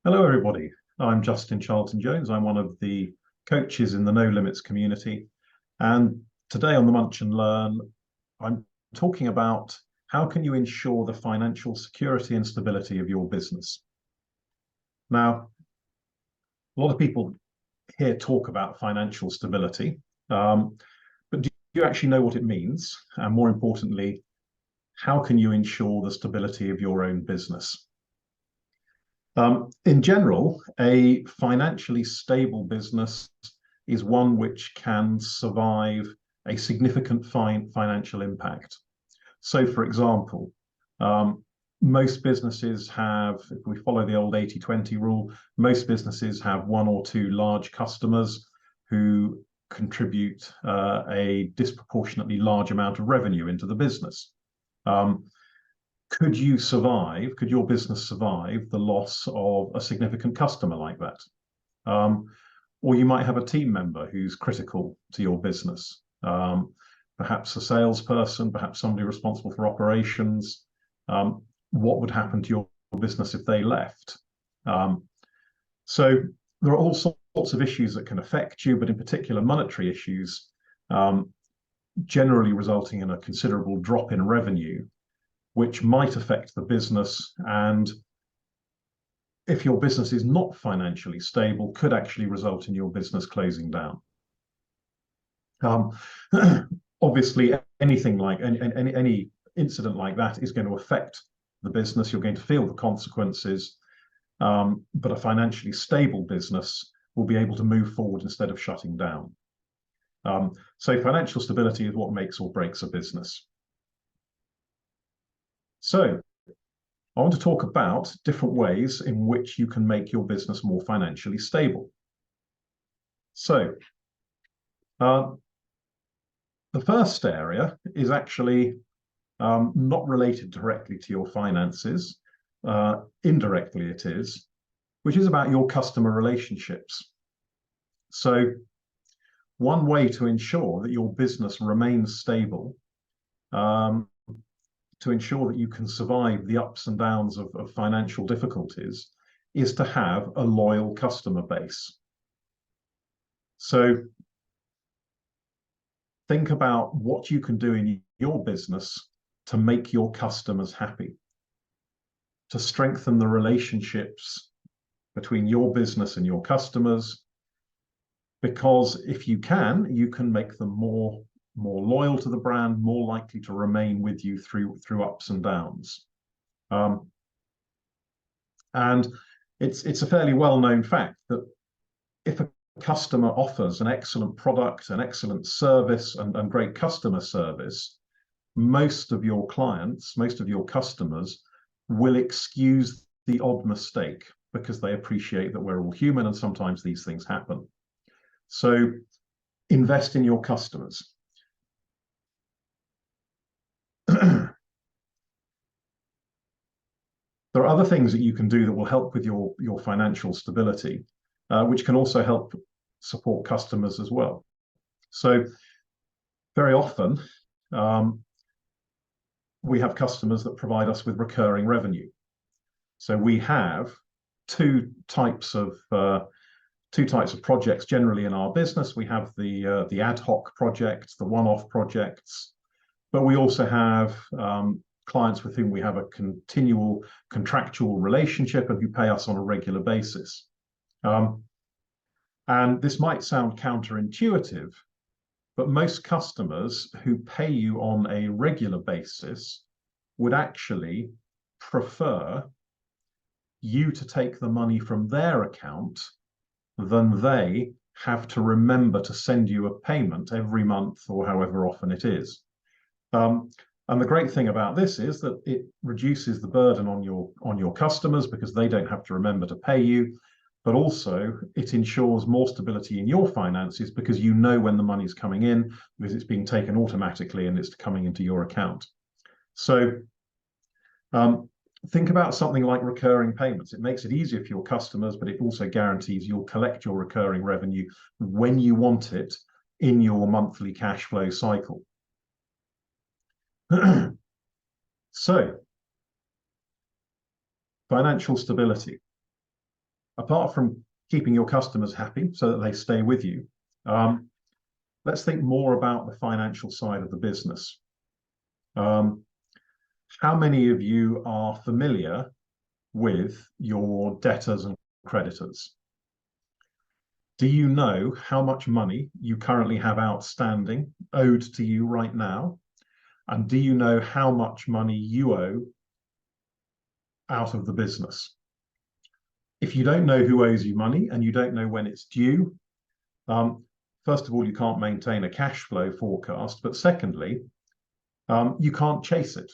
Hello, everybody. I'm Justin Charlton Jones. I'm one of the coaches in the No Limits community. And today on the Munch and Learn, I'm talking about how can you ensure the financial security and stability of your business. Now, a lot of people here talk about financial stability, but do you actually know what it means? And more importantly, how can you ensure the stability of your own business? In general, a financially stable business is one which can survive a significant financial impact. So, for example, most businesses have, if we follow the old 80-20 rule, most businesses have one or two large customers who contribute a disproportionately large amount of revenue into the business. Could your business survive the loss of a significant customer like that? Or you might have a team member who's critical to your business, perhaps a salesperson, perhaps somebody responsible for operations. What would happen to your business if they left? So there are all sorts of issues that can affect you, but in particular monetary issues, generally resulting in a considerable drop in revenue, which might affect the business, and if your business is not financially stable, could actually result in your business closing down. Obviously, anything like any incident like that is going to affect the business. You're going to feel the consequences, but a financially stable business will be able to move forward instead of shutting down. So financial stability is what makes or breaks a business. So I want to talk about different ways in which you can make your business more financially stable. So the first area is actually not related directly to your finances. Indirectly it is, which is about your customer relationships. So one way to ensure that your business remains stable, to ensure that you can survive the ups and downs of financial difficulties, is to have a loyal customer base. So think about what you can do in your business to make your customers happy, to strengthen the relationships between your business and your customers, because if you can make them more loyal to the brand, more likely to remain with you through ups and downs. And it's a fairly well-known fact that if a customer offers an excellent product, an excellent service, and great customer service, most of your clients, most of your customers will excuse the odd mistake because they appreciate that we're all human and sometimes these things happen. So invest in your customers. There are other things that you can do that will help with your financial stability, which can also help support customers as well. So very often, we have customers that provide us with recurring revenue. So we have two types of projects generally in our business. We have the ad hoc projects, the one-off projects, but we also have clients with whom we have a continual contractual relationship and who pay us on a regular basis. And this might sound counterintuitive, but most customers who pay you on a regular basis would actually prefer you to take the money from their account than they have to remember to send you a payment every month or however often it is. And the great thing about this is that it reduces the burden on your customers because they don't have to remember to pay you, but also it ensures more stability in your finances because you know when the money's coming in because it's being taken automatically and it's coming into your account. So think about something like recurring payments. It makes it easier for your customers, but it also guarantees you'll collect your recurring revenue when you want it in your monthly cash flow cycle. So, financial stability. apart from keeping your customers happy so that they stay with you, let's think more about the financial side of the business. How many of you are familiar with your debtors and creditors? Do you know how much money you currently have outstanding, owed to you right now? And do you know how much money you owe out of the business? If you don't know who owes you money and you don't know when it's due, first of all, you can't maintain a cash flow forecast, but secondly, you can't chase it.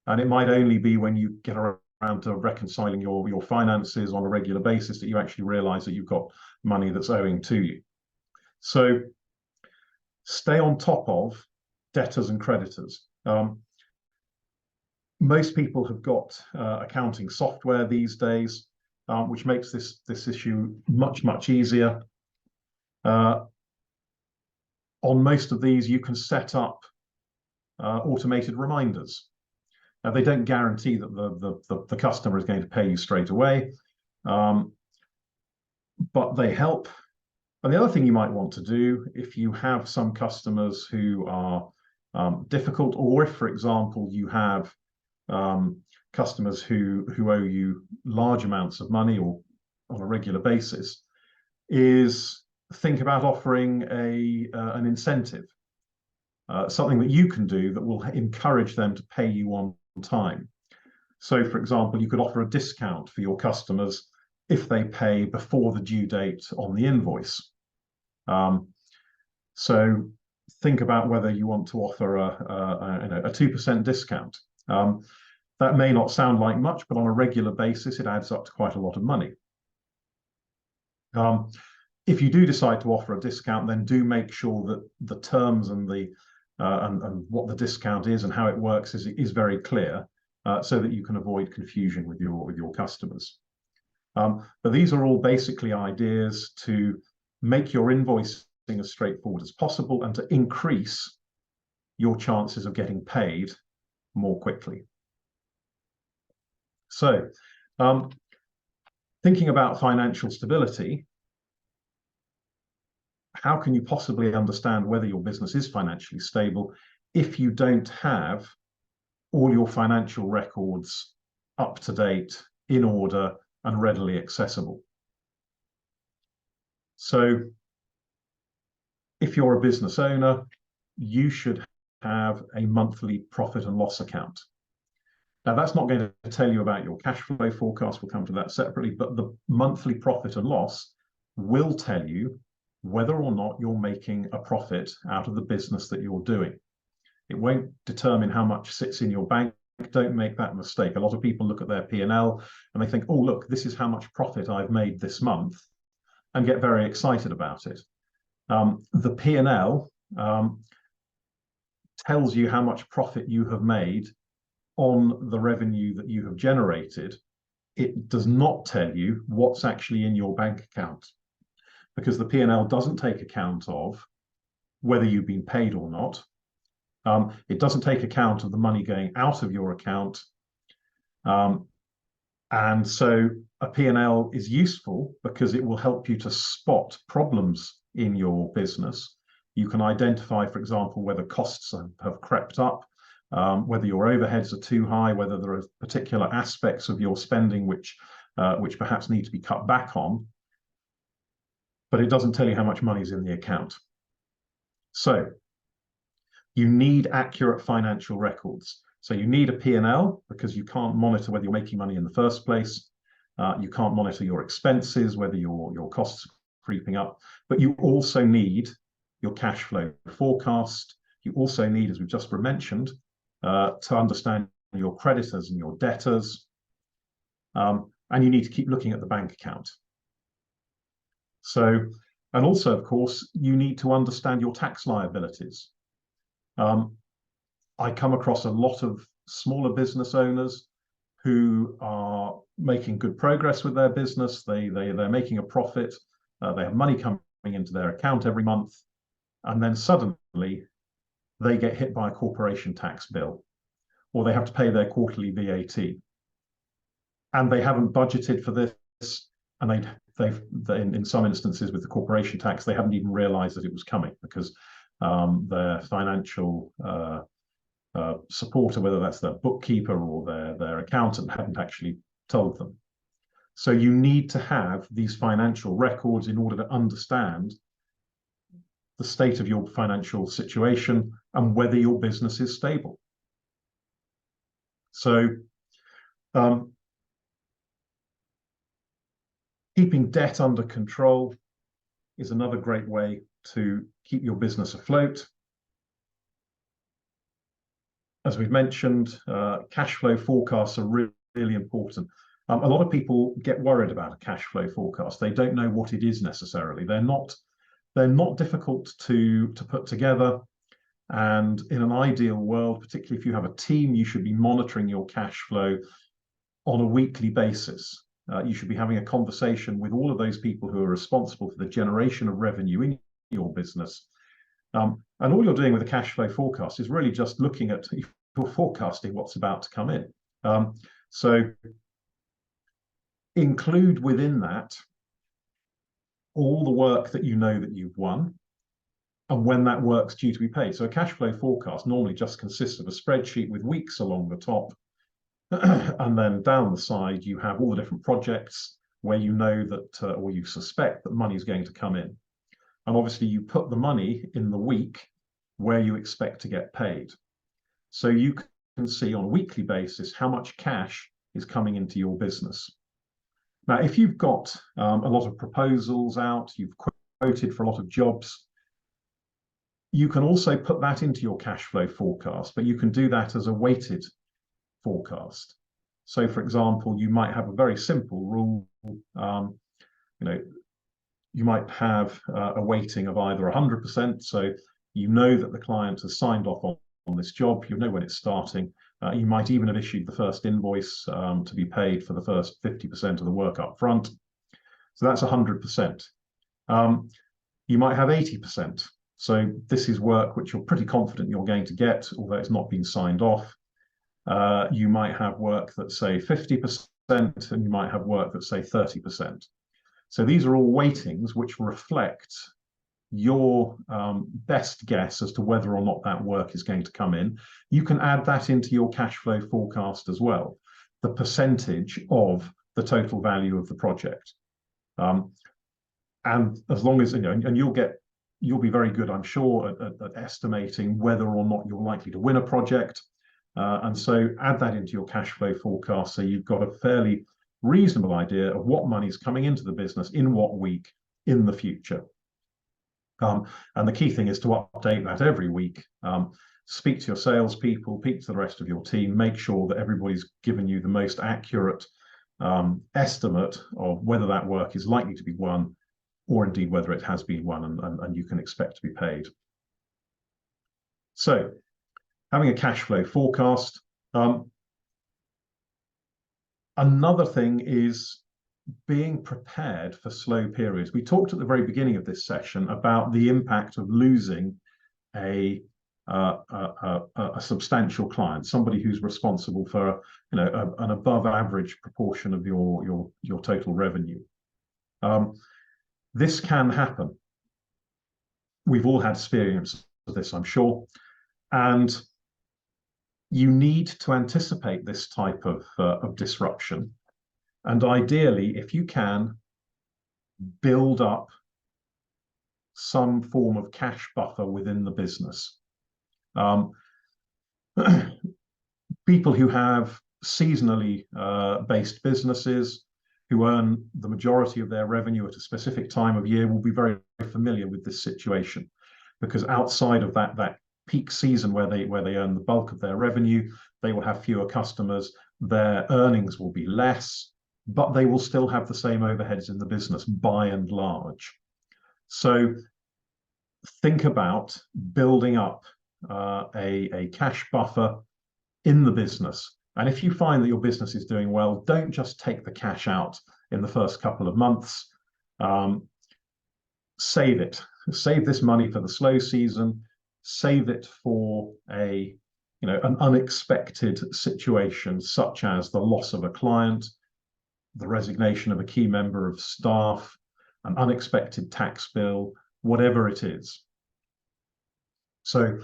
And it might only be when you get around to reconciling your finances on a regular basis that you actually realize that you've got money that's owing to you. So stay on top of debtors and creditors. Most people have got accounting software these days, which makes this issue much easier. On most of these, you can set up automated reminders. Now, they don't guarantee that the customer is going to pay you straight away, but they help. And the other thing you might want to do, if you have some customers who are difficult, or if, for example, you have customers who owe you large amounts of money or on a regular basis, is think about offering an incentive, something that you can do that will encourage them to pay you on time. So, for example, you could offer a discount for your customers if they pay before the due date on the invoice. So think about whether you want to offer a 2% discount. That may not sound like much, but on a regular basis, it adds up to quite a lot of money. If you do decide to offer a discount, then do make sure that the terms and and what the discount is and how it works is very clear, so that you can avoid confusion with your customers. But these are all basically ideas to make your invoicing as straightforward as possible and to increase your chances of getting paid more quickly. So, thinking about financial stability, how can you possibly understand whether your business is financially stable if you don't have all your financial records up to date, in order, and readily accessible? So if you're a business owner, you should have a monthly profit and loss account. Now, that's not going to tell you about your cash flow forecast. We'll come to that separately, but the monthly profit and loss will tell you whether or not you're making a profit out of the business that you're doing. It won't determine how much sits in your bank. Don't make that mistake. A lot of people look at their P&L and they think, oh, look, this is how much profit I've made this month, and get very excited about it. The P&L tells you how much profit you have made on the revenue that you have generated. It does not tell you what's actually in your bank account, because the P&L doesn't take account of whether you've been paid or not. It doesn't take account of the money going out of your account. And so a P&L is useful because it will help you to spot problems in your business. You can identify, for example, whether costs have crept up, whether your overheads are too high, whether there are particular aspects of your spending which perhaps need to be cut back on. But it doesn't tell you how much money is in the account. So you need accurate financial records. So you need a P&L because you can't monitor whether you're making money in the first place. You can't monitor your expenses, whether your costs are creeping up. But you also need your cash flow forecast. You also need, as we've just mentioned, to understand your creditors and your debtors. And you need to keep looking at the bank account. So, and also, of course, you need to understand your tax liabilities. I come across a lot of smaller business owners who are making good progress with their business. They're making a profit. They have money coming into their account every month. And then suddenly they get hit by a corporation tax bill, or they have to pay their quarterly VAT. And they haven't budgeted for this. and in some instances with the corporation tax, they hadn't even realized that it was coming, because their financial supporter, whether that's their bookkeeper or their accountant, hadn't actually told them. So you need to have these financial records in order to understand the state of your financial situation and whether your business is stable. So keeping debt under control is another great way to keep your business afloat. As we've mentioned, cash flow forecasts are really important. A lot of people get worried about a cash flow forecast. They don't know what it is necessarily. They're not difficult to put together. And in an ideal world, particularly if you have a team, you should be monitoring your cash flow on a weekly basis. You should be having a conversation with all of those people who are responsible for the generation of revenue in your business. And all you're doing with a cash flow forecast is really just looking at, you're forecasting what's about to come in. So include within that all the work that you know that you've won and when that work's due to be paid. So a cash flow forecast normally just consists of a spreadsheet with weeks along the top, and then down the side you have all the different projects where you know that, or you suspect that money is going to come in. And obviously you put the money in the week where you expect to get paid. So you can see on a weekly basis how much cash is coming into your business. Now, if you've got a lot of proposals out, you've quoted for a lot of jobs, you can also put that into your cash flow forecast, but you can do that as a weighted forecast. So, for example, you might have a very simple rule. You might have a weighting of either 100%, so you know that the client has signed off on this job, you know when it's starting. You might even have issued the first invoice to be paid for the first 50% of the work up front. So that's 100%. You might have 80%. So this is work which you're pretty confident you're going to get, although it's not been signed off. You might have work that's, say, 50%, and you might have work that's, say, 30%. So these are all weightings which reflect your best guess as to whether or not that work is going to come in. You can add that into your cash flow forecast as well, the percentage of the total value of the project. And as long as, and you'll be very good, I'm sure, at estimating whether or not you're likely to win a project. And so add that into your cash flow forecast so you've got a fairly reasonable idea of what money is coming into the business in what week in the future. And the key thing is to update that every week. Speak to your salespeople, speak to the rest of your team, make sure that everybody's given you the most accurate estimate of whether that work is likely to be won, or indeed whether it has been won and you can expect to be paid. So, having a cash flow forecast. Another thing is being prepared for slow periods. We talked at the very beginning of this session about the impact of losing a substantial client, somebody who's responsible for an above average proportion of your total revenue. This can happen. We've all had experience of this, I'm sure, and you need to anticipate this type of disruption. And ideally, if you can, build up some form of cash buffer within the business. People who have seasonally based businesses who earn the majority of their revenue at a specific time of year will be very familiar with this situation, because outside of that peak season where they earn the bulk of their revenue, they will have fewer customers, their earnings will be less, but they will still have the same overheads in the business by and large. So think about building up a cash buffer in the business. And if you find that your business is doing well, don't just take the cash out in the first couple of months. Save it. Save this money for the slow season. Save it for an unexpected situation, such as the loss of a client, the resignation of a key member of staff, an unexpected tax bill, whatever it is. So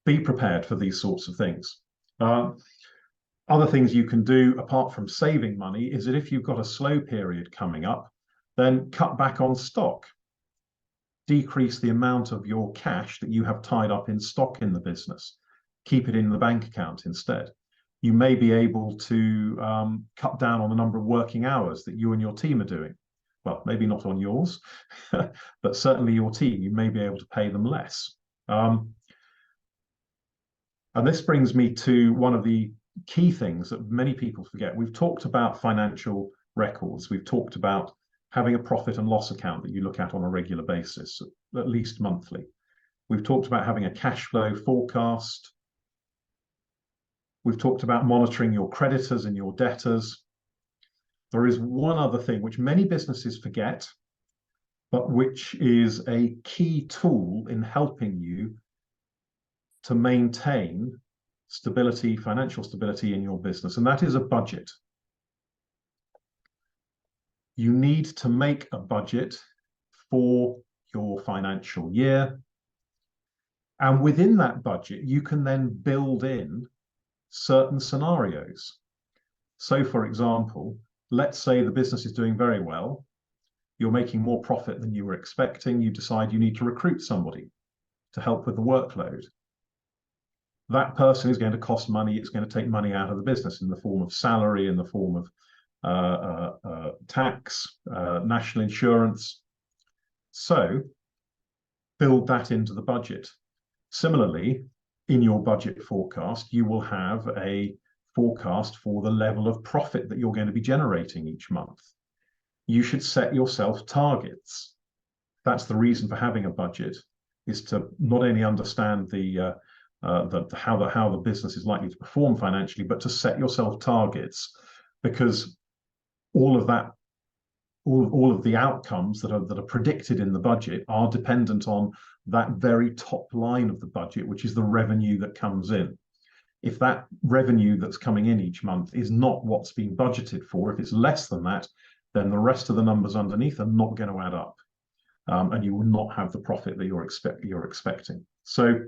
be prepared for these sorts of things. Other things you can do apart from saving money is that if you've got a slow period coming up, then cut back on stock. Decrease the amount of your cash that you have tied up in stock in the business. Keep it in the bank account instead. You may be able to cut down on the number of working hours that you and your team are doing. Well, maybe not on yours, but certainly your team. You may be able to pay them less. And this brings me to one of the key things that many people forget. We've talked about financial records. We've talked about having a profit and loss account that you look at on a regular basis, at least monthly. We've talked about having a cash flow forecast. We've talked about monitoring your creditors and your debtors. There is one other thing which many businesses forget, but which is a key tool in helping you to maintain stability, financial stability in your business, and that is a budget. You need to make a budget for your financial year. And within that budget, you can then build in certain scenarios. So, for example, let's say the business is doing very well. You're making more profit than you were expecting. You decide you need to recruit somebody to help with the workload. That person is going to cost money. It's going to take money out of the business in the form of salary, in the form of tax, national insurance. So build that into the budget. Similarly, in your budget forecast, you will have a forecast for the level of profit that you're going to be generating each month. You should set yourself targets. That's the reason for having a budget, is to not only understand how the business is likely to perform financially, but to set yourself targets, because all of the outcomes that are predicted in the budget are dependent on that very top line of the budget, which is the revenue that comes in. If that revenue that's coming in each month is not what's been budgeted for, if it's less than that, then the rest of the numbers underneath are not going to add up, and you will not have the profit that you're expecting. So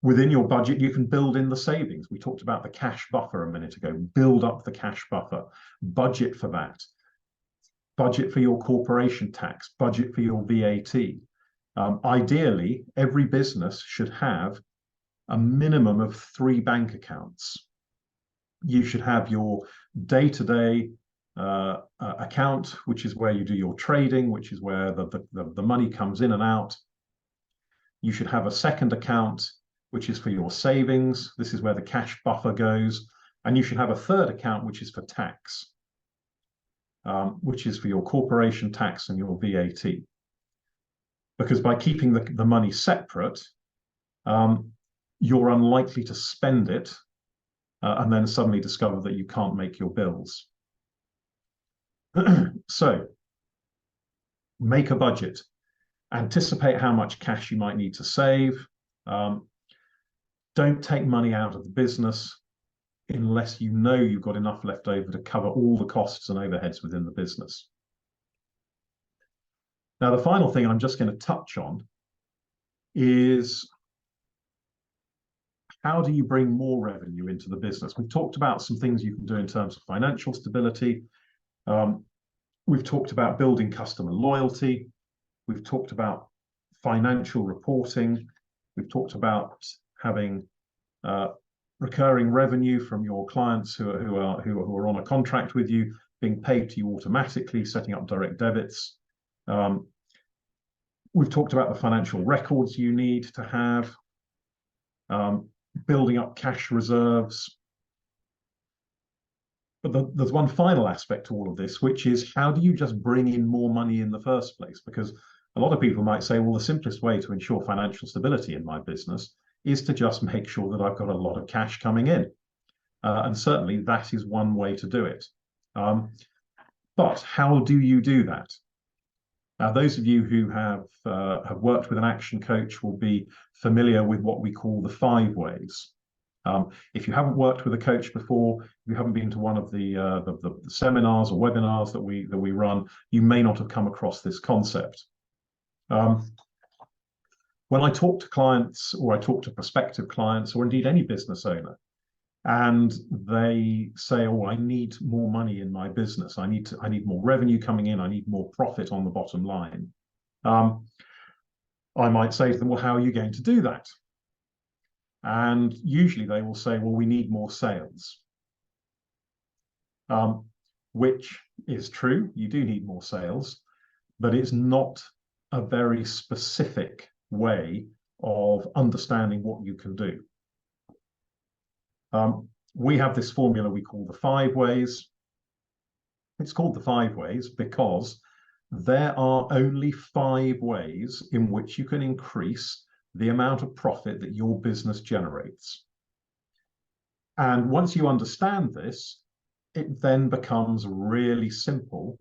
within your budget, you can build in the savings. We talked about the cash buffer a minute ago. Build up the cash buffer, budget for that. Budget for your corporation tax, budget for your VAT. Ideally, every business should have a minimum of 3 bank accounts. You should have your day-to-day account, which is where you do your trading, which is where the money comes in and out. You should have a second account, which is for your savings. This is where the cash buffer goes. And you should have a third account, which is for tax, which is for your corporation tax and your VAT. Because by keeping the money separate, you're unlikely to spend it and then suddenly discover that you can't make your bills. So make a budget. Anticipate how much cash you might need to save. Don't take money out of the business unless you know you've got enough left over to cover all the costs and overheads within the business. Now, the final thing I'm just going to touch on is, how do you bring more revenue into the business? We've talked about some things you can do in terms of financial stability. We've talked about building customer loyalty. We've talked about financial reporting. We've talked about having recurring revenue from your clients who are on a contract with you, being paid to you automatically, setting up direct debits. We've talked about the financial records you need to have, building up cash reserves. But there's one final aspect to all of this, which is, how do you just bring in more money in the first place? Because a lot of people might say, well, the simplest way to ensure financial stability in my business is to just make sure that I've got a lot of cash coming in. And certainly that is one way to do it. But how do you do that? Now, those of you who have worked with an action coach will be familiar with what we call the 5 ways. If you haven't worked with a coach before, if you haven't been to one of the seminars or webinars that we run, you may not have come across this concept. When I talk to clients, or I talk to prospective clients, or indeed any business owner, and they say, "Oh, I need more money in my business. I need more revenue coming in. I need more profit on the bottom line." I might say to them, "Well, how are you going to do that?" And usually they will say, "Well, we need more sales," which is true. You do need more sales, but it's not a very specific way of understanding what you can do. We have this formula we call the 5 ways. It's called the 5 ways because there are only 5 ways in which you can increase the amount of profit that your business generates. And once you understand this, it then becomes really simple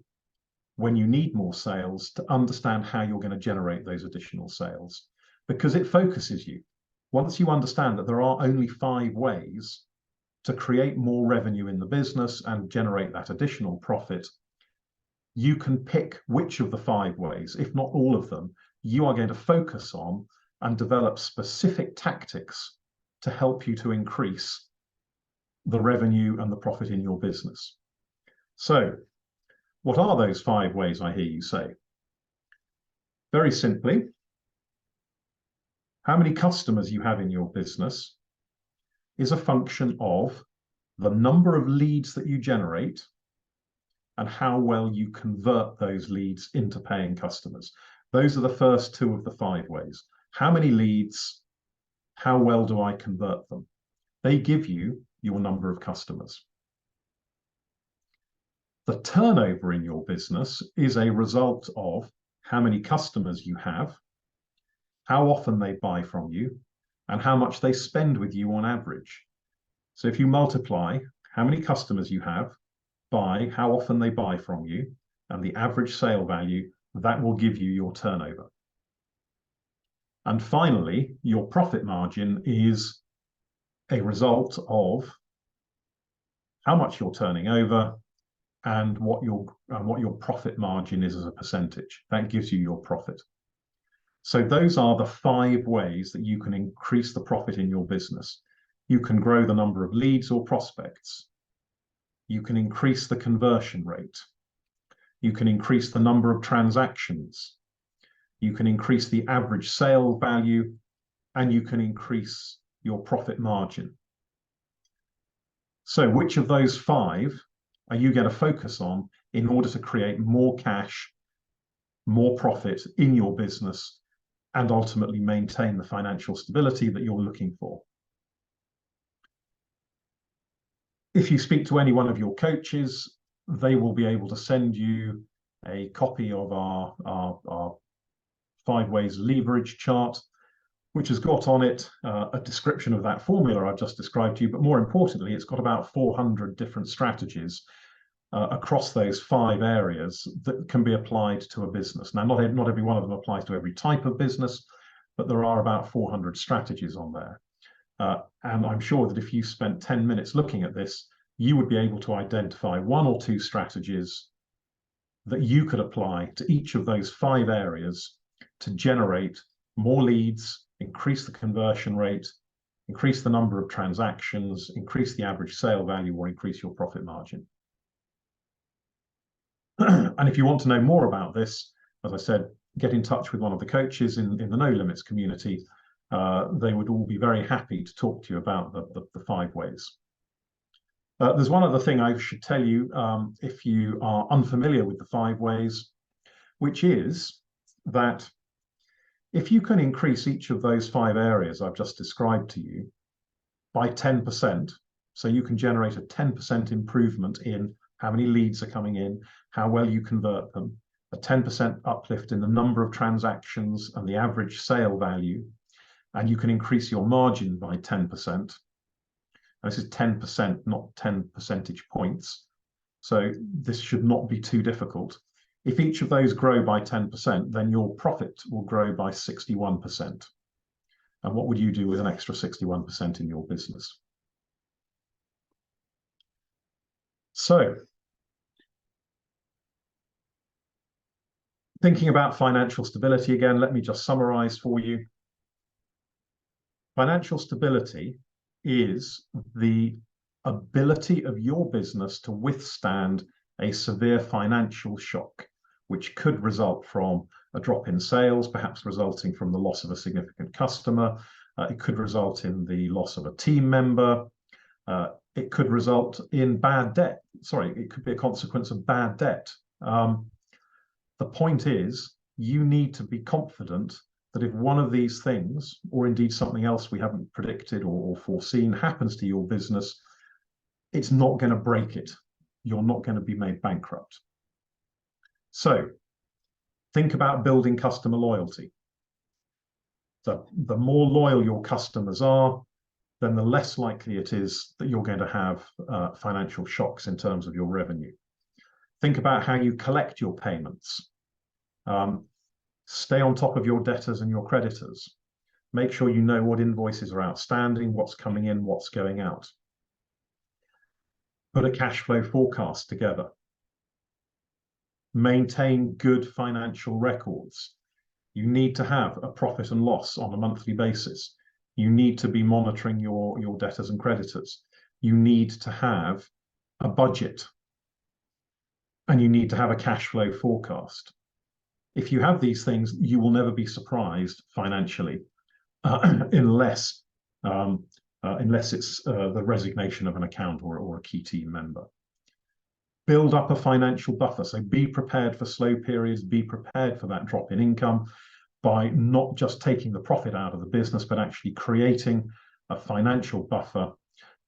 when you need more sales to understand how you're going to generate those additional sales, because it focuses you. Once you understand that there are only 5 ways to create more revenue in the business and generate that additional profit, you can pick which of the 5 ways, if not all of them, you are going to focus on and develop specific tactics to help you to increase the revenue and the profit in your business. So, what are those 5 ways, I hear you say? Very simply, how many customers you have in your business is a function of the number of leads that you generate and how well you convert those leads into paying customers. Those are the first 2 of the 5 ways. How many leads, how well do I convert them? They give you your number of customers. The turnover in your business is a result of how many customers you have, how often they buy from you, and how much they spend with you on average. So if you multiply how many customers you have by how often they buy from you and the average sale value, that will give you your turnover. And finally, your profit margin is a result of how much you're turning over and what your profit margin is as a percentage. That gives you your profit. So those are the 5 ways that you can increase the profit in your business. You can grow the number of leads or prospects. You can increase the conversion rate. You can increase the number of transactions. You can increase the average sale value, and you can increase your profit margin. So which of those 5 are you going to focus on in order to create more cash, more profit in your business, and ultimately maintain the financial stability that you're looking for? If you speak to any one of your coaches, they will be able to send you a copy of our 5 ways leverage chart, which has got on it a description of that formula I've just described to you. But more importantly, it's got about 400 different strategies across those 5 areas that can be applied to a business. Now, not every one of them applies to every type of business, but there are about 400 strategies on there. And I'm sure that if you spent 10 minutes looking at this, you would be able to identify 1 or 2 strategies that you could apply to each of those 5 areas to generate more leads, increase the conversion rate, increase the number of transactions, increase the average sale value, or increase your profit margin. And if you want to know more about this, as I said, get in touch with one of the coaches in the No Limits community. They would all be very happy to talk to you about the 5 ways. There's one other thing I should tell you if you are unfamiliar with the 5 ways, which is that if you can increase each of those 5 areas I've just described to you by 10%, so you can generate a 10% improvement in how many leads are coming in, how well you convert them, a 10% uplift in the number of transactions and the average sale value, and you can increase your margin by 10%. This is 10%, not 10 percentage points. So this should not be too difficult. If each of those grow by 10%, then your profit will grow by 61%. And what would you do with an extra 61% in your business? So, thinking about financial stability again, let me just summarize for you. Financial stability is the ability of your business to withstand a severe financial shock, which could result from a drop in sales, perhaps resulting from the loss of a significant customer. It could result in the loss of a team member. It could result in bad debt. Sorry, it could be a consequence of bad debt. The point is, you need to be confident that if one of these things, or indeed something else we haven't predicted or foreseen, happens to your business, it's not going to break it. You're not going to be made bankrupt. So think about building customer loyalty. The more loyal your customers are, then the less likely it is that you're going to have financial shocks in terms of your revenue. Think about how you collect your payments. Stay on top of your debtors and your creditors. Make sure you know what invoices are outstanding, what's coming in, what's going out. Put a cash flow forecast together. Maintain good financial records. You need to have a profit and loss on a monthly basis. You need to be monitoring your debtors and creditors. You need to have a budget. And you need to have a cash flow forecast. If you have these things, you will never be surprised financially, unless it's the resignation of an account or a key team member. Build up a financial buffer. So be prepared for slow periods, be prepared for that drop in income by not just taking the profit out of the business, but actually creating a financial buffer.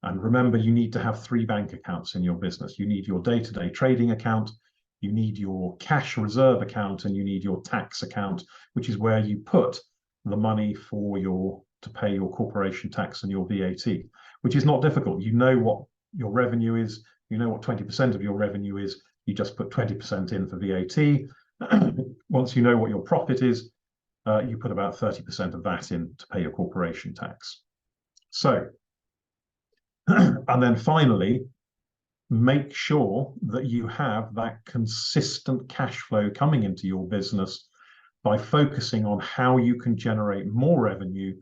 And remember, you need to have 3 bank accounts in your business. You need your day-to-day trading account, you need your cash reserve account, and you need your tax account, which is where you put the money to pay your corporation tax and your VAT, which is not difficult. You know what your revenue is, you know what 20% of your revenue is, you just put 20% in for VAT. Once you know what your profit is, you put about 30% of that in to pay your corporation tax. So, and then finally, make sure that you have that consistent cash flow coming into your business by focusing on how you can generate more revenue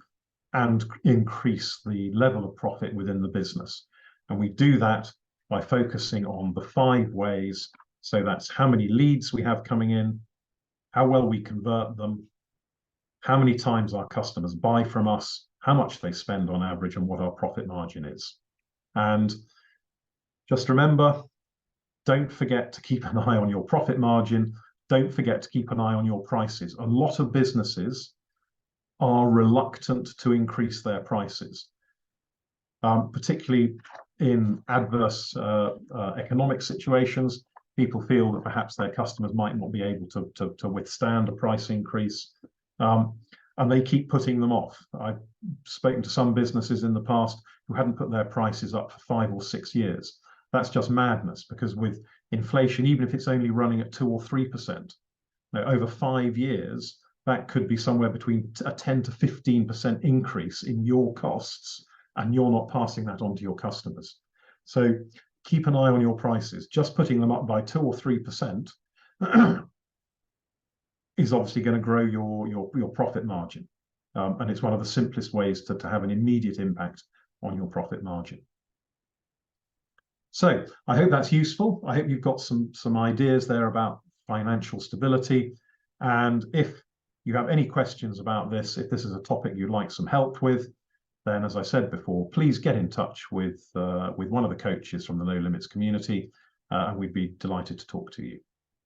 and increase the level of profit within the business. And we do that by focusing on the 5 ways. So that's how many leads we have coming in, how well we convert them, how many times our customers buy from us, how much they spend on average, and what our profit margin is. And just remember, don't forget to keep an eye on your profit margin. Don't forget to keep an eye on your prices. A lot of businesses are reluctant to increase their prices, particularly in adverse economic situations. People feel that perhaps their customers might not be able to withstand a price increase, and they keep putting them off. I've spoken to some businesses in the past who hadn't put their prices up for 5 or 6 years. That's just madness, because with inflation, even if it's only running at 2 or 3%, over 5 years, that could be somewhere between a 10 to 15% increase in your costs, and you're not passing that on to your customers. So keep an eye on your prices. Just putting them up by 2 or 3% is obviously going to grow your profit margin. And it's one of the simplest ways to have an immediate impact on your profit margin. So I hope that's useful. I hope you've got some ideas there about financial stability. And if you have any questions about this, if this is a topic you'd like some help with, then as I said before, please get in touch with one of the coaches from the No Limits community, and we'd be delighted to talk to you.